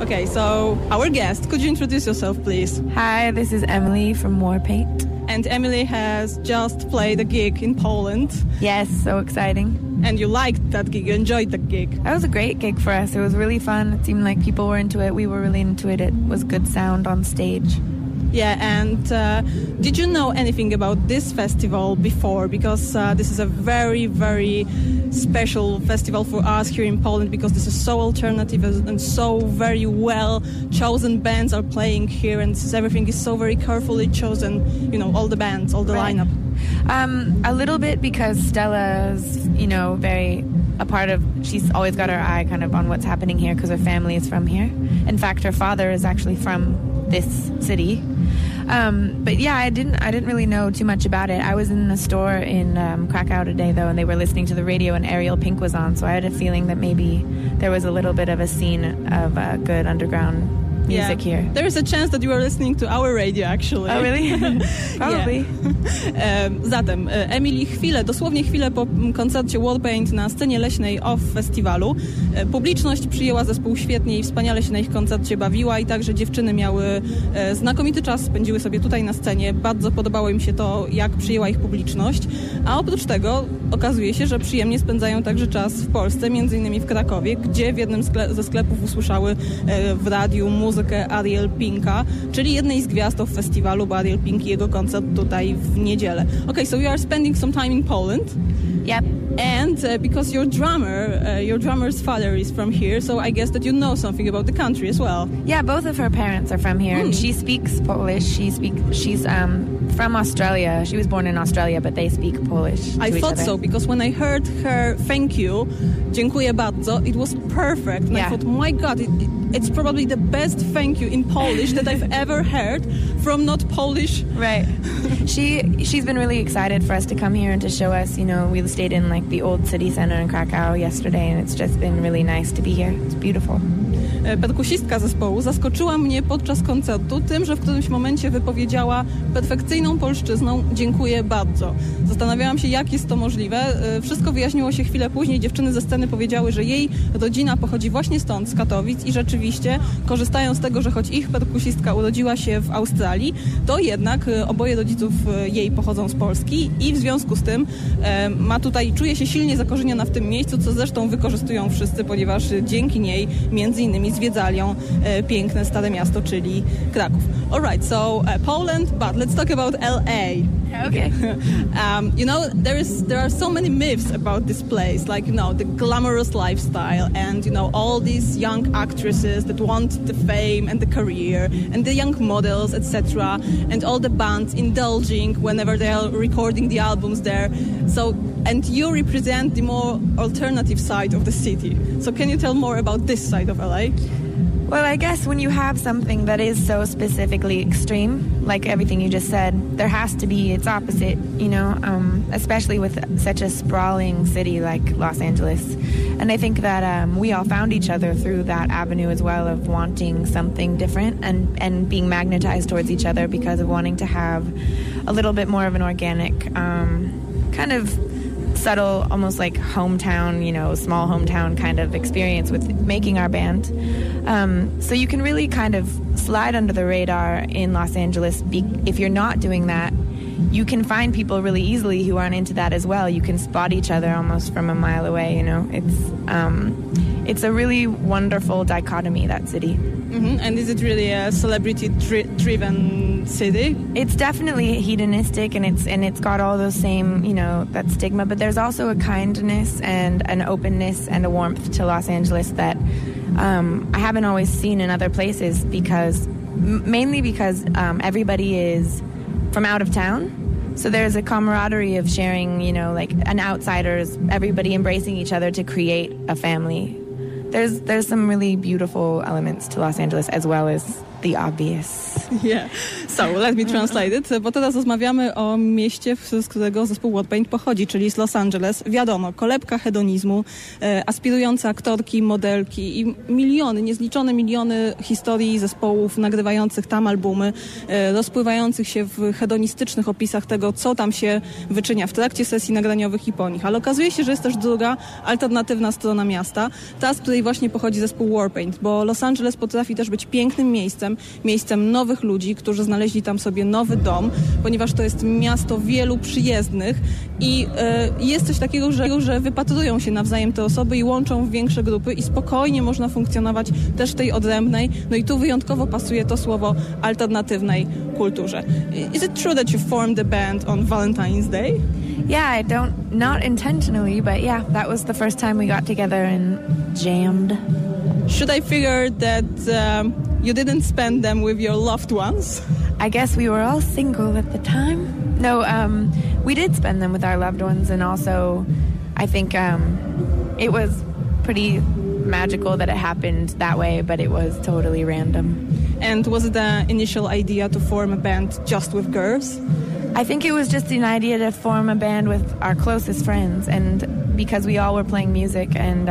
Okay, so our guest, could you introduce yourself, please? Hi, this is Emily from Warpaint. And Emily has just played a gig in Poland. Yes, so exciting. And you liked that gig, you enjoyed the gig. That was a great gig for us. It was really fun. It seemed like people were into it. We were really into it. It was good sound on stage. Yeah, and did you know anything about this festival before? Because this is a very, very special festival for us here in Poland, because this is so alternative and so very well chosen bands are playing here, and everything is so very carefully chosen, you know, all the bands, all the lineup. A little bit, because Stella's, you know, she's always got her eye kind of on what's happening here because her family is from here. In fact, her father is actually from this city. But yeah, I didn't really know too much about it. I was in a store in Krakow today, though, and they were listening to the radio, and Ariel Pink was on, so I had a feeling that maybe there was a little bit of a scene of good underground music here. There is a chance that you are listening to our radio, actually. Oh, really? Probably. Zatem, Emily dosłownie chwilę po koncercie Warpaint na scenie leśnej OFF festiwalu, publiczność przyjęła zespół świetnie i wspaniale się na ich koncercie bawiła, i także dziewczyny miały znakomity czas, spędziły sobie tutaj na scenie. Bardzo podobało im się to, jak przyjęła ich publiczność. A oprócz tego okazuje się, że przyjemnie spędzają także czas w Polsce, między innymi w Krakowie, gdzie w jednym ze sklepów usłyszały w radiu muzykę Ariel Pinka, czyli jednej z gwiazd festiwalu, bo Ariel Pink i jego koncert tutaj w niedzielę. Okay, so you are spending some time in Poland. Yep. And because your drummer's father is from here, so I guess that you know something about the country as well. Yeah, both of her parents are from here, and she speaks Polish. She's from Australia. She was born in Australia, but they speak Polish. I thought so, because when I heard her thank you, dziękuję bardzo, it was perfect. And I thought, my God, it's probably the best thank you in Polish that I've ever heard from not Polish. Right. She's been really excited for us to come here and to show us, you know, we stayed in like the old city center in Krakow yesterday, and it's just been really nice to be here. It's beautiful. Perkusistka zespołu zaskoczyła mnie podczas koncertu tym, że w którymś momencie wypowiedziała perfekcyjną polszczyzną dziękuję bardzo. Zastanawiałam się, jak jest to możliwe. Wszystko wyjaśniło się chwilę później. Dziewczyny ze sceny powiedziały, że jej rodzina pochodzi właśnie stąd, z Katowic, i rzeczywiście korzystają z tego, że choć ich perkusistka urodziła się w Australii, to jednak oboje rodziców jej pochodzą z Polski i w związku z tym czuje się silnie zakorzeniona w tym miejscu, co zresztą wykorzystują wszyscy, ponieważ dzięki niej między innymi zwiedzają piękne stare miasto, czyli Kraków. Alright, so Poland, but let's talk about LA. Okay. You know, there are so many myths about this place, like, you know, the glamorous lifestyle, and, you know, all these young actresses that want the fame and the career, and the young models, etc., and all the bands indulging whenever they are recording the albums there. So, and you represent the more alternative side of the city. So can you tell more about this side of LA? Well, I guess when you have something that is so specifically extreme, like everything you just said, there has to be its opposite, you know, especially with such a sprawling city like Los Angeles. And I think that we all found each other through that avenue as well, of wanting something different and being magnetized towards each other because of wanting to have a little bit more of an organic kind of subtle, almost like hometown, you know, small hometown kind of experience with making our band. So you can really kind of slide under the radar in Los Angeles. If you're not doing that, you can find people really easily who aren't into that as well. You can spot each other almost from a mile away, you know. It's a really wonderful dichotomy, that city. Mm-hmm. And is it really a celebrity-driven city? It's definitely hedonistic, and it's got all those same, you know, that stigma. But there's also a kindness and an openness and a warmth to Los Angeles that I haven't always seen in other places, mainly because everybody is from out of town. So there's a camaraderie of sharing, you know, like an outsider's, everybody embracing each other to create a family. There's some really beautiful elements to Los Angeles, as well as the obvious. Yeah. So, let me translate it, bo teraz rozmawiamy o mieście, z którego zespół Warpaint pochodzi, czyli z Los Angeles. Wiadomo, kolebka hedonizmu, aspirujące aktorki, modelki i niezliczone miliony historii zespołów nagrywających tam albumy, rozpływających się w hedonistycznych opisach tego, co tam się wyczynia w trakcie sesji nagraniowych i po nich. Ale okazuje się, że jest też druga, alternatywna strona miasta, ta, z której właśnie pochodzi zespół Warpaint, bo Los Angeles potrafi też być pięknym miejscem nowych ludzi, którzy znaleźli tam sobie nowy dom, ponieważ to jest miasto wielu przyjezdnych i jest coś takiego, że wypatrują się nawzajem te osoby i łączą w większe grupy i spokojnie można funkcjonować też w tej odrębnej, no i tu wyjątkowo pasuje to słowo alternatywnej kulturze. Is it true that you formed a band on Valentine's Day? Yeah, not intentionally, but yeah, that was the first time we got together and jammed. Should I figure that you didn't spend them with your loved ones? I guess we were all single at the time. No, we did spend them with our loved ones, and also I think it was pretty magical that it happened that way, but it was totally random. And was it the initial idea to form a band just with girls? I think it was just an idea to form a band with our closest friends, and because we all were playing music and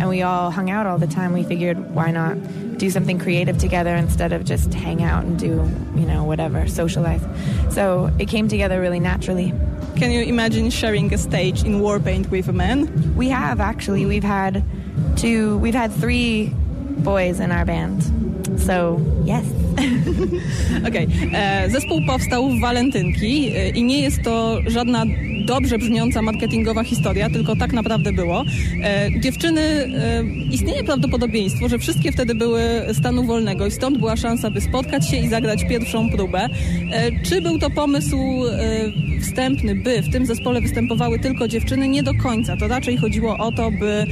we all hung out all the time, we figured why not do something creative together instead of just hang out and do, whatever, socialize. So it came together really naturally. Can you imagine sharing a stage in Warpaint with a man? We have, actually. We've had 3 boys in our band. So, yes. Okej. Zespół powstał w walentynki i nie jest to żadna dobrze brzmiąca marketingowa historia, tylko tak naprawdę było. Dziewczyny, istnieje prawdopodobieństwo, że wszystkie wtedy były stanu wolnego i stąd była szansa, by spotkać się i zagrać pierwszą próbę. Czy był to pomysł wstępny, by w tym zespole występowały tylko dziewczyny? Nie do końca. To raczej chodziło o to, by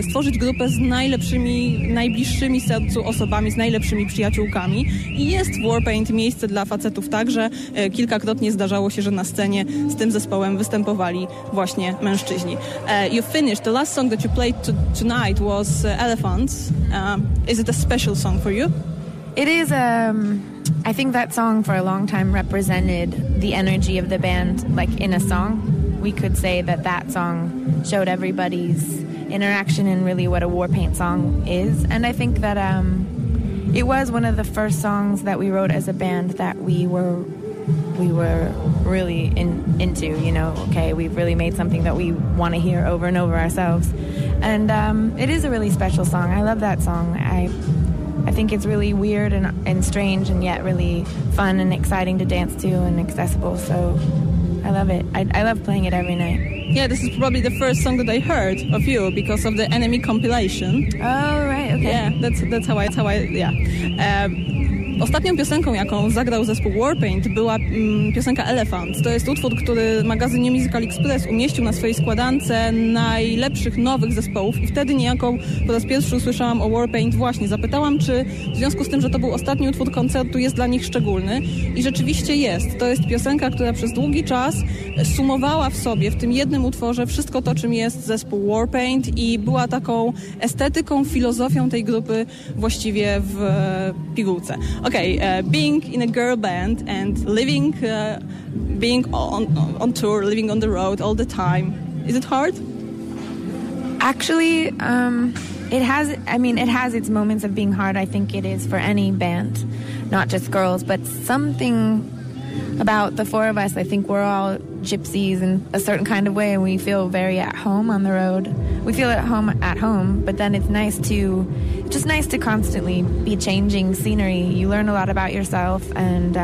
stworzyć grupę z najlepszymi, najbliższymi sercu osobami, z najlepszymi przyjaciółkami. I jest w Warpaint miejsce dla facetów także. Kilkakrotnie zdarzało się, że na scenie z tym zespołem występowali właśnie mężczyźni. You finished. The last song that you played tonight was Elephants. Is it a special song for you? It is. I think that song for a long time represented the energy of the band, like in a song. We could say that song showed everybody's interaction and really what a Warpaint song is. And I think that it was one of the first songs that we wrote as a band that we were really into, okay, we've really made something that we want to hear over and over ourselves. And it is a really special song. I love that song. I think it's really weird and strange and yet really fun and exciting to dance to and accessible. So I love it. I love playing it every night. Yeah, this is probably the first song that I heard of you because of the Enemy compilation. Oh, right, okay. Yeah, that's how I yeah. Ostatnią piosenką, jaką zagrał zespół Warpaint, była piosenka Elephant. To jest utwór, który magazyn New Musical Express umieścił na swojej składance najlepszych nowych zespołów i wtedy niejako po raz pierwszy usłyszałam o Warpaint właśnie. Zapytałam, czy w związku z tym, że to był ostatni utwór koncertu, jest dla nich szczególny i rzeczywiście jest. To jest piosenka, która przez długi czas sumowała w sobie, w tym jednym utworze, wszystko to, czym jest zespół Warpaint i była taką estetyką, filozofią tej grupy właściwie w pigułce. Okay, being in a girl band and living, being on tour, living on the road all the time, is it hard? Actually, it has its moments of being hard. I think it is for any band, not just girls, but something about the 4 of us. I think we're all gypsies in a certain kind of way, and we feel very at home on the road. We feel at home, but then it's just nice to constantly be changing scenery. You learn a lot about yourself, and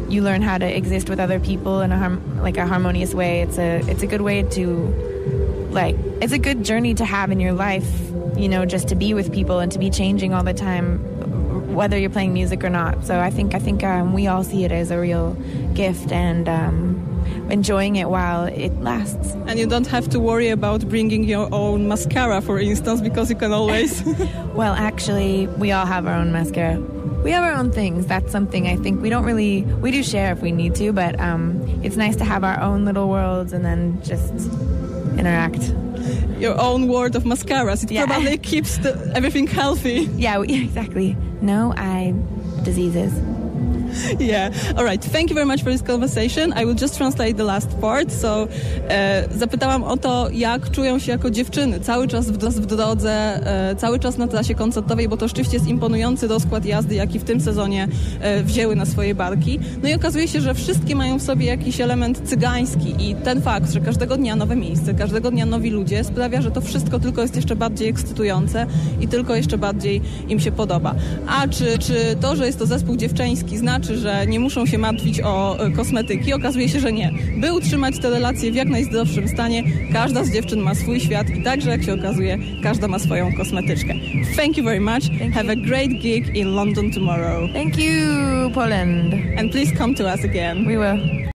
you learn how to exist with other people in a harmonious way. It's a good way to, it's a good journey to have in your life, just to be with people and to be changing all the time, whether you're playing music or not. So I think we all see it as a real gift and enjoying it while it lasts. And you don't have to worry about bringing your own mascara, for instance, because you can always... Well, actually, we all have our own mascara. We have our own things. That's something I think we do share if we need to, but it's nice to have our own little worlds and then just interact. your own world of mascaras. It probably keeps everything healthy. Yeah, exactly. No eye diseases. Yeah. All right. Thank you very much for this conversation. I will just translate the last part. So, zapytałam o to, jak czują się jako dziewczyny cały czas w drodze, cały czas na trasie koncertowej, bo to rzeczywiście jest imponujący rozkład jazdy, jaki w tym sezonie wzięły na swoje barki. No i okazuje się, że wszystkie mają w sobie jakiś element cygański i ten fakt, że każdego dnia nowe miejsce, każdego dnia nowi ludzie sprawia, że to wszystko tylko jest jeszcze bardziej ekscytujące i tylko jeszcze bardziej im się podoba. A czy to, że jest to zespół dziewczęski, znaczy, że nie muszą się martwić o kosmetyki? Okazuje się, że nie. By utrzymać te relacje w jak najzdrowszym stanie, każda z dziewczyn ma swój świat i także, jak się okazuje, każda ma swoją kosmetyczkę. Thank you very much. Have a great gig in London tomorrow. Thank you, Poland. And please come to us again. We will.